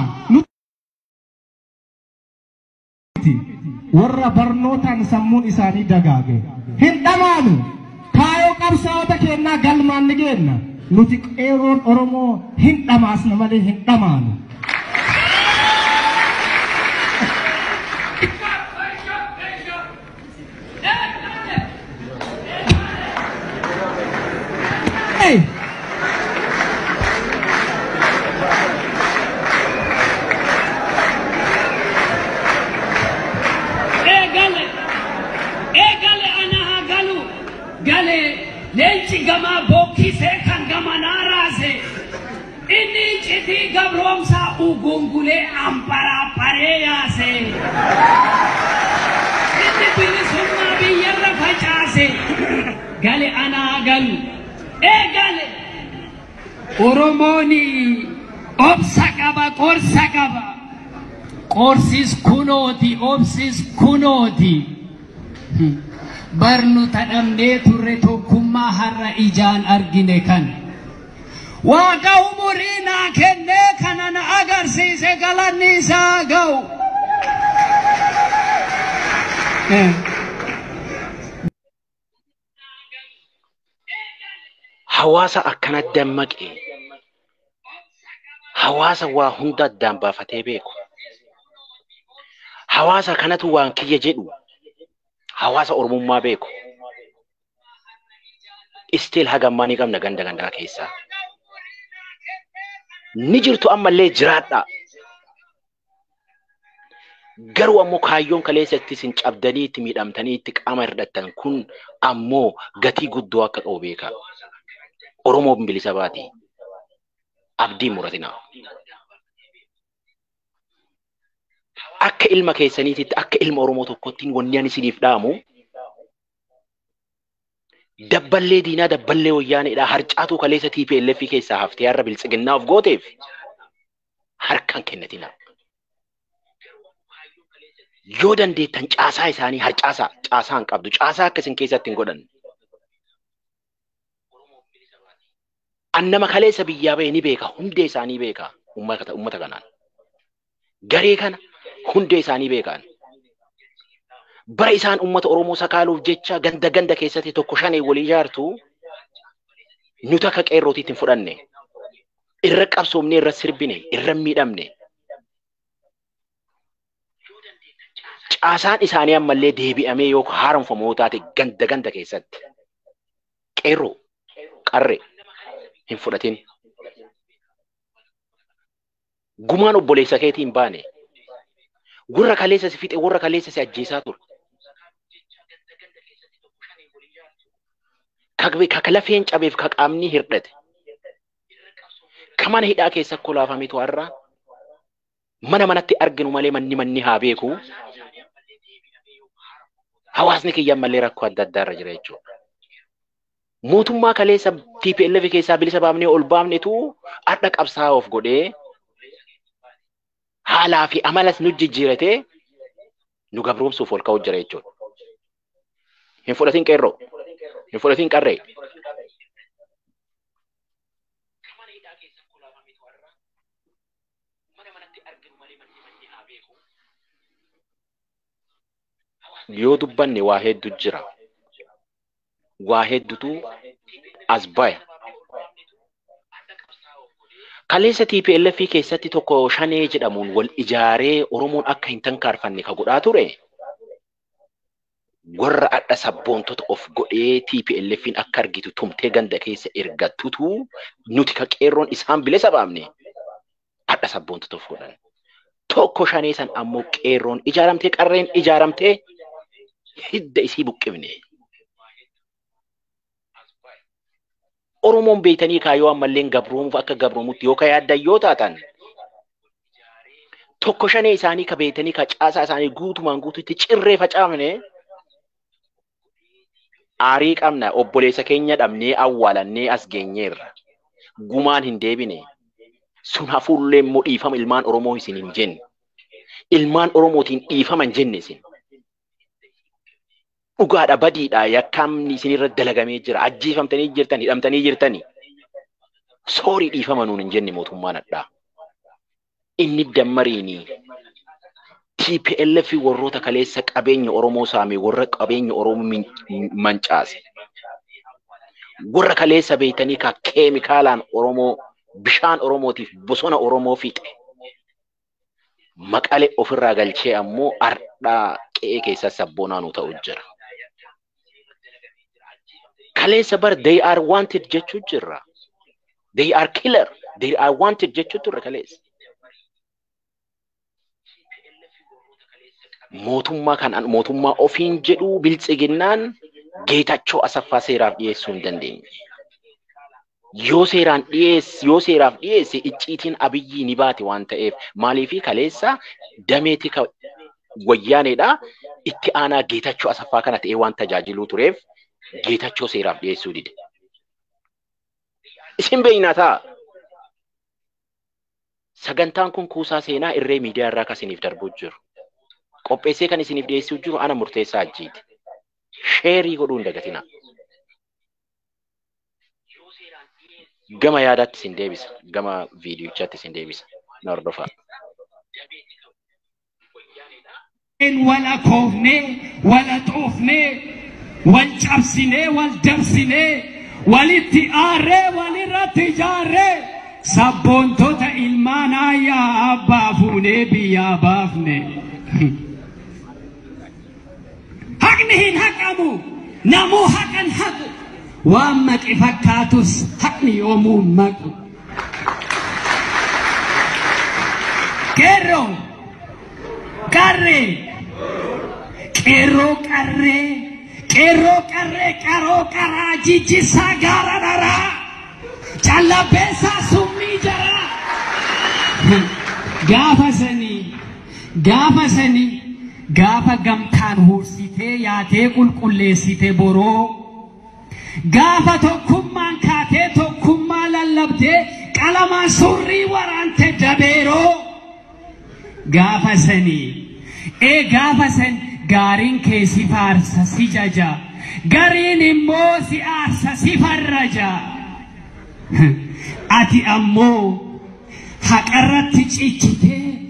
warra barnootaan sammuun isaanii dagaage hin dhamaanu kaayoo qabsaa'ota keenyaa galmaan ni geenna nuti qeerroon Oromoo hin dhamaasna malee hin dhamaanu. Leenci gamaa bokkisee kan gama naaraase inni citii gabroomsaa ugungulee amparaaparee yaase inni bilisummaa biyyarra facaase gale anaa galu gale Oromooni obsa qaba qorsa qaba qorsis kunooti obsis kunooti. Barnu tadhamnee turre tokkummaa har'a ijaan argine kan waaqa umurii naa kennee kana na agarsiise galanni isaa ga'u. Hawaasa akkana dammaqee hawaasa waa hunda addaan baafatee beeku hawaasa kanatu waan kiyya jedhu hawaasa Oromummaa beeku istil hagammaa ni qabna ganda gandaa keessaa ni jirtu ammallee jiraadha. Garuu ammoo kaayyoon kaleessatti isin cabdanii itti miidhamtanii itti qaama hirdhattan kun ammoo gatii guddoo akka qabu beeka. Oromoo bilisa baati. Abdii muratina. Akka ilma keessaniititti akka ilma Oromoo tokkottiin wanni ani isiniif dhaamu dabballee diinaa dabballee wayyaaneedha harcaatu kaleessa TPLF keessaa haftee har'a biltsiginnaaf gooteef harkaan kennatina. Yoo dandeettan caasaa isaanii caasaa hin qabdu caasaa akkasiin keessatti hin godhan. Annama kaleessa biyyaa ba'e ni beeka hundee isaanii beeka uummata kanaan. Garee kana hundee isaanii beekan. Bara isaan uummata Oromoo sakaaluuf jecha ganda keessatti tokko shanee walii ijaartu nuti akka qeerrootiitti hin fudhanne. Irra qabsoomne irra sirbine irra miidhamne. Caasaan isaanii ammallee deebi'amee yookaan haaromfamoo taate ganda keessatti. Qeerroo qarree hin fudhatin. Gumaan obboleessa keetiin baane. Warra kaleessa si fixe warra kaleessa si ajjeesaa ture. Ka lafeen cabeef ka qaamni hirdhate. Ka mana hidhaa keessa kolaafametu har'a mana manatti arginu malee manni haa beeku. Hawaasni kiyya malee rakkoo adda addaa irra jira jechuudha. Mootummaa kaleessa TPLF keessaa bilisa baafnee ol baafnetu adda qabsaa of godhee haalaa fi amalas nu jijjiiratee nu gabroomsuuf ol ka'u jira jechuudha. Hin fudhatin qeerroo. Hin fudhatin qarree. Yoo dubbanne waa hedduu jira. Waa hedduutu as baya. Kaleessa TPLF keessatti tokko shanee jedhamuun wal ijaaree Oromoon akka hin tankaarfanne ka godhaa ture. Warra adda sabboontota of godhee TPLFin akka argitu tumtee ganda keessa ergattutu nuti ka qeerroon isaan bilisa baafne adda sabboontota of godhan. Tokko shanee san ammoo qeerroon ijaaramtee qarreen ijaaramtee hidda isii buqqifne. Oromoon beeytanii kaayoo ammalleen gabroomuuf akka gabroomutti yoo ka yaaddan yoo taatan tokko shanee isaanii ka beeytanii ka caasaa isaanii guutumaan guututti cirree facaafne aarii qabna obboleessa keenya dhabnee awwaalannee as geenyeerra gumaan hin deebine sun hafuullee immoo dhiifama ilmaan Oromoo isin hin jenne ilmaan Oromootiin dhiifama hin jenne isin dhugaadha badiidha yakkamni isinirra dalagamee jira ajjeefamtanii jirtan hidhamtanii jirtanii soorii dhiifama nuun hin jenne mootummaan addaa inni dammariini TPLF warroota kaleessa qabeenya Oromoo saame warra qabeenya Oromoo mancaase warra kaleessa beeytanii ka keemikaalaan Oromoo bishaan Oromootiif bosona Oromoo fixe maqalee ofirraa galchee ammoo ardhaa qe'ee keessa sabboonaa nu ta'u jira. Kaleessa bar they are wanted jechuu jirra. They are killer. They are wanted jechuu turre kaleessa. Mootummaa ofiin jedhu biltsiginnaan Geetachoo Asaffaa seeraaf dhiyeessuu hin dandeenye. Yoo seeraaf dhiyeesse icciitiin Abiyyi ni baate waan ta'eef maaliifi kaleessa dameeti wayyaaneedha itti aanaa Geetachoo Asaffaa kana ta'ee waan tajaajiluu tureef Geetachoo seeraaf dhiyeessuu dide. Isin beeynaa ta'a. Sagantaan kun kuusaa seenaa irree miidiyaa irraa kan isiniif darbuu jiru. Qopheessee kan isiniif dhiyeessuu jiru ana Murteessaa Ajjiiti. Sheerii godhuu hin dagatina. Gama yaadaatti isin deebisa. Gama viidiyochaatti isin deebisa. Na hordofaa. Wala koofnee, wala xoofnee, wal cabsinee, wal dabsinee, walitti aarree, walirratti ijaarree, sabboontota ilmaan ayyaa abbaa fuunee biyyaa baafne. Haqni hin haqamu, namuu haqan haqu, waan maqi fakkaatus haqni yoomuu maqu. Qeerroo, qarree, qeerroo qarree, qeerroo qarree qaroo qaraa jijjisaa gaara dharaa, jallabbeessaa summii jaraa. Gaafa sanii, gaafa gamtaan hursitee yaatee qulqulleessite boroo, Gaafa tokkummaan kaatee tokkummaa lallabdee qalamaan surrii waraante dabeeroo. Gaafa san gaariin kee si faarsa si jaja. Gariin immoo si aarsa si farraja. Ati ammoo haqarratti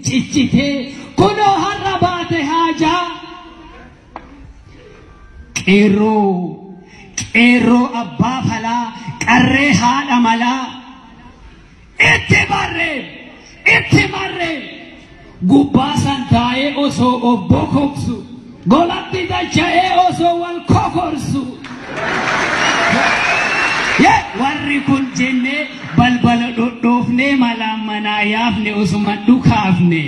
cichitee kunoo har'a baate haajaa. Qeerroo abbaa falaa qarree haadha malaa. Itti marree gubbaa san taa'ee osoo obbo koksu golatti dacha'ee osoo wal kokorsu. Warri kun jennee balbala dhodhoofnee malaan manaa yaafne osuma dhukaafne.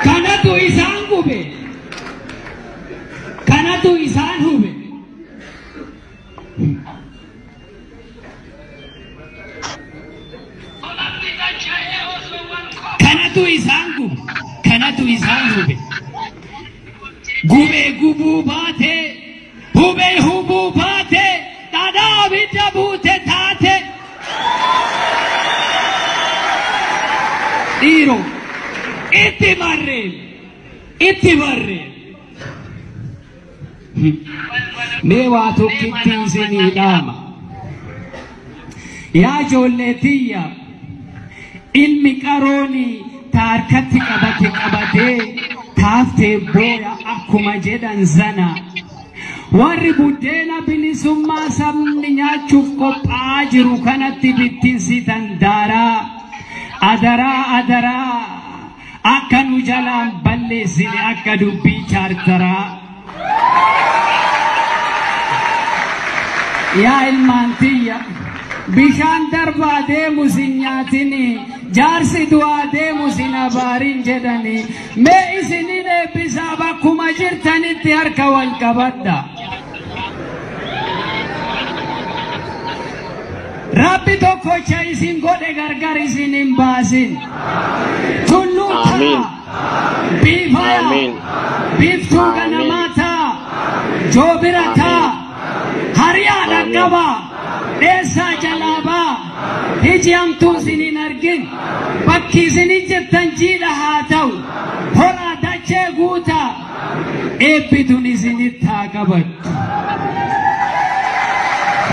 Kanatu isaan gube. Kanatu isaan hube. Kanatu isaan hube. Gube gubuu baate, hubuu baate, dhadhaa abidda buute taate. Dhiiroo itti marreen. Mee waa tokkitti isinii dhaama. Yaa ijoollee tiyya ilmi qaroonii taarkatti qabatee taaftee booya akkuma jedhan zana. Warri buddeena bilisummaa sabni nyaachuuf qophaa'aa jiru kanatti bittinsitan daaraa. Adaraa akka nu jalaan balleessine akka dubbii chaartaraa. Yaa ilmaan tiyya bishaan darbaa deemu sin nyaatini jaarsi du'aa deemu sin abaariin jedhani. Mee isinin eebbisaa bakkuma jirtanitti harka wal qabadha. Rabbi tokkocha isin godhe gargar isin hin baasin. Tulluu taa, Bifaa, Biftuu ganamaa taa, Joobira taa, Hariyaa dhaqqabaa, Dheessaa jalaabaa, iji hamtuu isin hin argin. Bakki isin jirtan jiidha haa ta'u, horaa dachee guutaa, eebbituun isinitti haa qabadhu.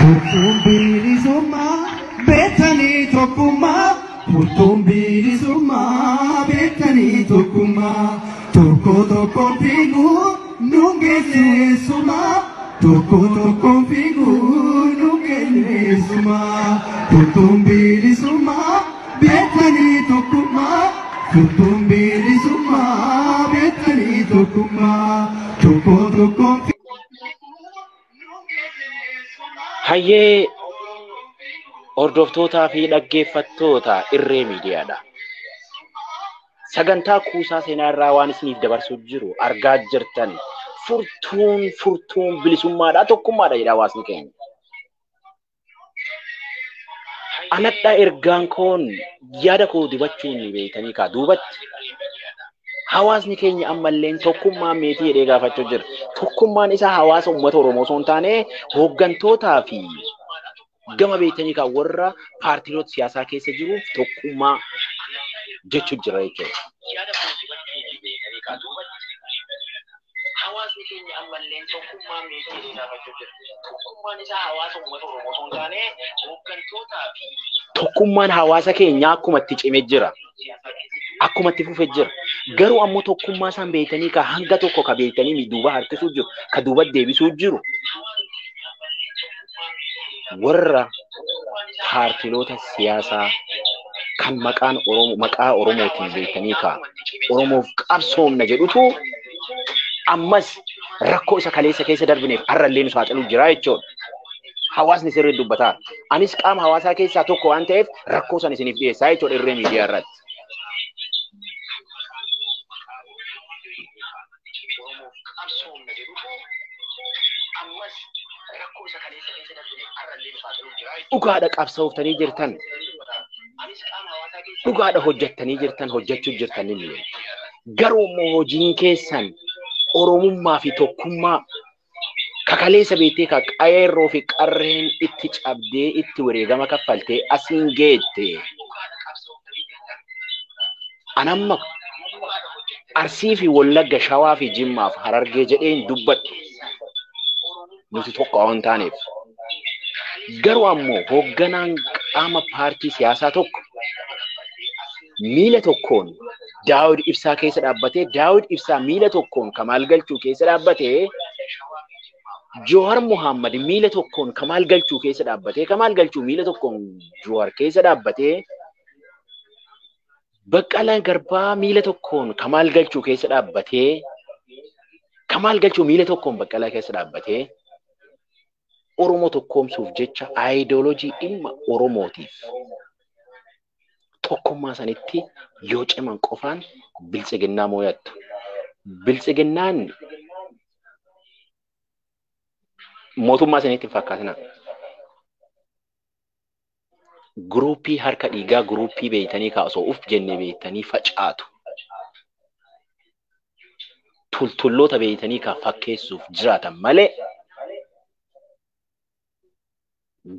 Furtuun bilisummaa beektanii tokkummaa. Furtuun bilisummaa beektanii tokkummaa. Tokkoon fiiguu nuun geessu eessumaa. Tokkoon fiiguu nuun geessu eessumaa. Furtuun bilisummaa beektanii tokkummaa. Furtuun bilisummaa beektanii tokkummaa. Tokkoon fiiguu. Hayyee hordoftootaa fi dhaggeeffattoota irree miidiyaadha. Sagantaa kuusaa seenaa irraa waan isiniif dabarsuuf jiru argaa jirtan furtuun bilisummaadha tokkummaadha jedha hawaasni keenya. Anadha ergaan koon yaada koo dibachuun ni beektanii kaa duubatti. Hawaasni keenya ammallee tokkummaa meetii jedhee gaafachuu jira. Tokkummaan isaa hawaasa uummata Oromoo osoo hin taane hooggantootaa fi gama beektanii kaa warra paartiilee siyaasaa keessa jiruuf tokkummaa jechuu jira jechuudha. Hawaasni keenya ammallee tokkummaa meetii jedhee gaafachuu jira. Tokkummaan isaa hawaasa uummata Oromoo osoo hin taane hooggantootaa fi tokkummaan hawaasa keenyaa akkuma itti cimee jira. Akkuma itti fufee jira. Garuu ammoo tokkummaa isaan beektanii ka hanga tokko ka beektanii duuba harkisuu jiru, ka duuba deebisuu jiru. Warra paartiiloota siyaasaa kan maqaa Oromootiin beektanii ka Oromoof qabsoomna jedhutu ammas rakkoo isa kaleessa keessa darbineef har'allee nu saaxiluu jira jechuudha. Hawaasni sirriitti dubbataa. Anis qaama hawaasaa keessaa tokko waan ta'eef rakkoo san isiniif dhiyeessaa jechuudha irree miidiyaa irratti. Dhugaadha qabsooftanii jirtan. Dhugaadha hojjettanii jirtan hojjechuu jirtan illee. Garuu immoo hojiin keessan oromummaa fi tokkummaa kakaleessa beektee ka qeerroo fi qarreen itti cabdee itti wareegama kaffaltee asiin geette. Anamma Arsii fi Wallagga Shawaa fi Jimmaaf Harargee jedheen dubbadhu. Nuti tokko waan taaneef. Garuu ammoo hoogganaan qaama paartii siyaasaa tokko miila tokkoon Daawud Ibsaa keessa dhaabbatee Daawud Ibsaa miila tokkoon Kamaal Galchuu keessa dhaabbatee Joowar Muhammad miila tokkoon Kamaal Galchuu keessa dhaabbatee Kamaal Galchuu miila tokkoon Joowar keessa dhaabbatee Baqqalaan Garbaa miila tokkoon Kamaal Galchuu keessa dhaabbatee Kamaal Galchuu miila tokkoon Baqqalaa keessa dhaabbatee Oromoo tokkoomsuuf jecha ideoloojii dhimma Oromootiif tokkummaa sanitti yoo ciman qofaan biltsiginnaa moo'attu. Biltsiginnaan mootummaa sanitti fakkaatina. Guruupii harka dhiigaa guruupii beeytanii kaasoo uf jenne beeytanii facaatu. Tultulloota beeytanii kaa fakkeessuuf jiraatan malee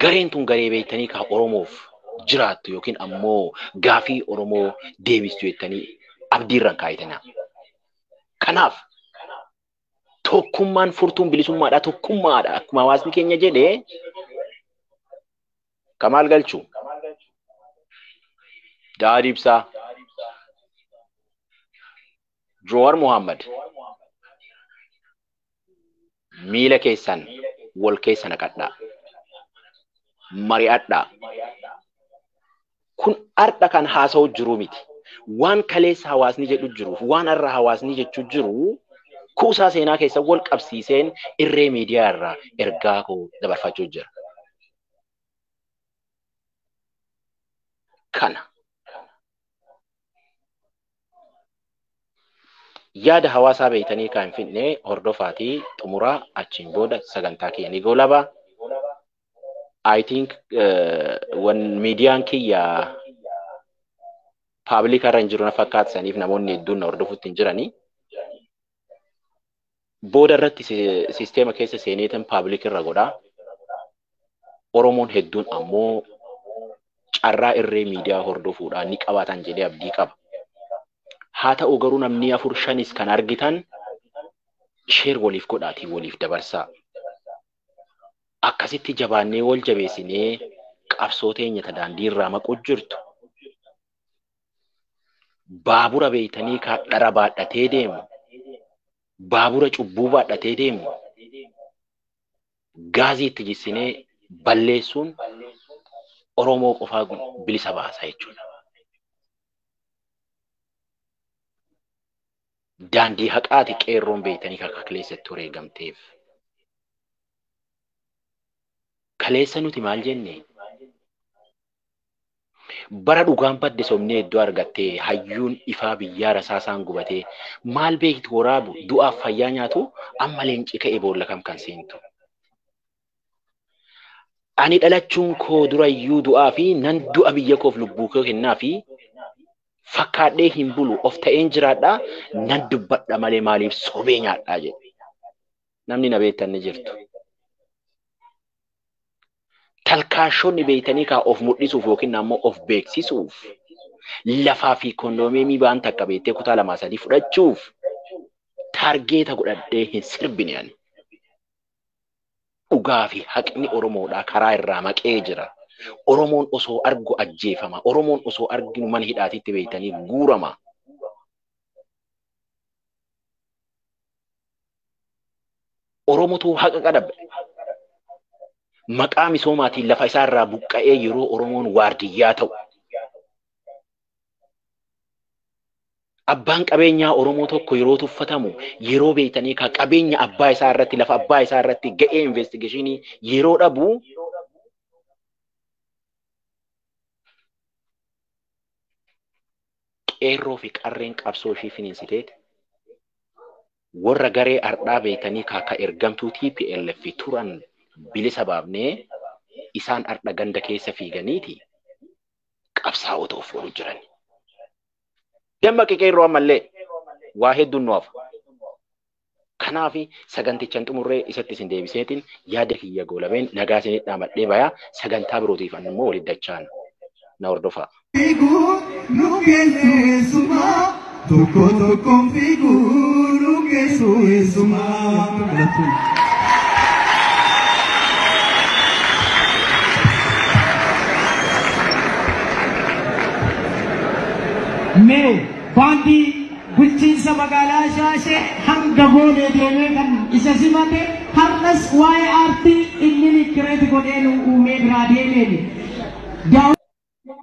gareen tun garee beeytanii kaa Oromoof jiraattu yookiin ammoo gaafii Oromoo deebistu jettanii abdiirran kaayitana. Kanaaf tokkummaan furtuun bilisummaadha, tokkummaadha. Akkuma hawaasni keenya jedhee Kamaal Galchuu, Daawud Ibsaa, Joowar Muhammad miila keessan wal keessa naqadhaa. Mari'adhaa. Kun ardha kan haasa'u jiru miti. Waan kaleessa hawaasni jedhu jiruuf waan har'a hawaasni jechuu jiru kuusaa seenaa keessa wal qabsiiseen irree miidiyaa irraa ergaa koo dabarfachuu jira. Kana yaada hawaasaa beeytanii kan finne hordofaatii xumuraa achiin booda sagantaa keenya goolabaa. I think when media kiyya public irra hin jiru na fakkaataniif namoonni hedduun hordofuutti hin jirani. Booda irratti sisteema keessa seeneetan public irra godha. Oromoon hedduun ammoo carraa irree miidiyaa hordofuudhaan ni qabaatan jedhee abdii qaba. Haa ta'u garuu namni 4-5 kan argitan share waliif godhaatii waliif dabarsaa. Akkasitti jabaannee wal jabeessinee qabsoo teenya ta daandii irraa maquu jirtu. Baabura beeytanii kaa dhara baadhatee deemu. Baabura cubbuu baadhatee deemu. Gaazii itti jissinee balleessuun Oromoo qofaa bilisa baasa jechuudha. Daandii haqaati qeerroon beeytanii akka kaleessatti wareegamteef. Kaleessa nuti maal jenne? Bara dhugaan badde somnee iddoo argattee hayyuun ifaa biyyaa rasaasaan gubatee maal beektu waraabu du'aaf fayyaa nyaatu amma leenci ka'ee boolla kam kan seentu. Ani dhalachuun koo durayyuu du'aa fi nan du'a biyya koof lubbuu koo kennaa fi fakkaadhee hin bulu of ta'een jiraadhaa nan dubbadha malee maaliif sobee nyaadhaa jedhe. Namni na beektan ni jirtu. Talkaashonni beeytanii kaa of mul'isuuf yookiin ammoo of beeksisuuf lafaa fi kondoomemii baan takka beektee kutaa 2-3 fudhachuuf taargeeta godhadhee hin sirbine ani. Dhugaa fi haqni Oromoodhaa karaa irraa maqee jira. Oromoon osoo argu ajjeefama. Oromoon osoo arginu mana hidhaatitti beeytanii guurama. Oromotu haqa qadabe. Maqaa misoomaatiin lafa isaa irraa buqqa'ee yeroo Oromoon waardiyyaa ta'u. Abbaan qabeenyaa Oromoo tokko yeroo tuffatamu yeroo beeytanii ka qabeenya abbaa isaa irratti lafa abbaa isaa irratti ga'ee investigationii yeroo dhabu qeerroo fi qarreen qabsoo ishii finiinsiteeti. Warra garee ardhaa beeytanii ka ergamtuu TPLF turan bilisa baafnee isaan ardha ganda keessa fiiganiiti qabsaa'ota of oolu jiran. Damma qeerroo ammallee waa hedduun nu hafa. Kanaafi sagantichaan xumurree isatti isin deebiseetiin yaada kiyya goolabeen nagaa isinii dhaamadhee bayaa sagantaa birootiif immoo walitti dachaan na hordofaa. Tokko tokkoon fiiguu keessoo eessumaa. Mee baandii bulchiinsa magaalaa Shaashee hanga goonee deemee kan isa simate har'as waa'ee aartii inni kireeti godhee nu uumee biraa deemeeni.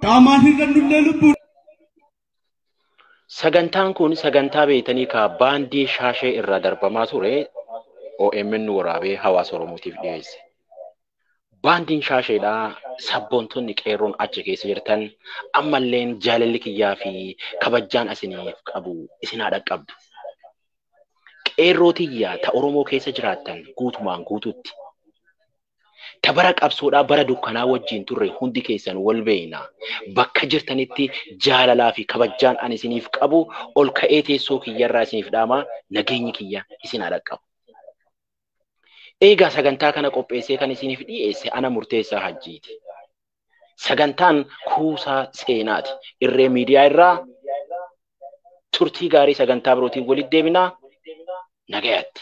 Qaamaan hin dandullee lubbuun. Sagantaan kun sagantaa beektanii ka baandii Shaashee irraa darbamaa ture OMN waraabee hawaasa Oromootiif dhiyeesse. Baandiin Shaasheedhaa sabboontonni qeerroon achi keessa jirtan ammalleen jaalalli kiyyaa fi kabajaan isiniif qabu isin haa dhaqqabdu. Qeerroo tiyyaa ta Oromoo keessa jiraattan guutumaan guututti. Ta bara qabsoodhaa bara dukkanaa wajjin turre hundi keessan wal beeyna. Bakka jirtanitti jaalalaa fi kabajaan ani isiniif qabu ol ka'ee teessoo kiyyarraa isiniif dhaamaa nageenyi kiyya isin haa dhaqqabu. Eegaa sagantaa kana qopheessee kan isiniif dhiyeesse ana Murteessaa Hajjiiti. Sagantaan Kuusaa Seenaati. Irree miidiyaa irraa turtii gaarii sagantaa birootiin walitti deebinaa nagayaatti.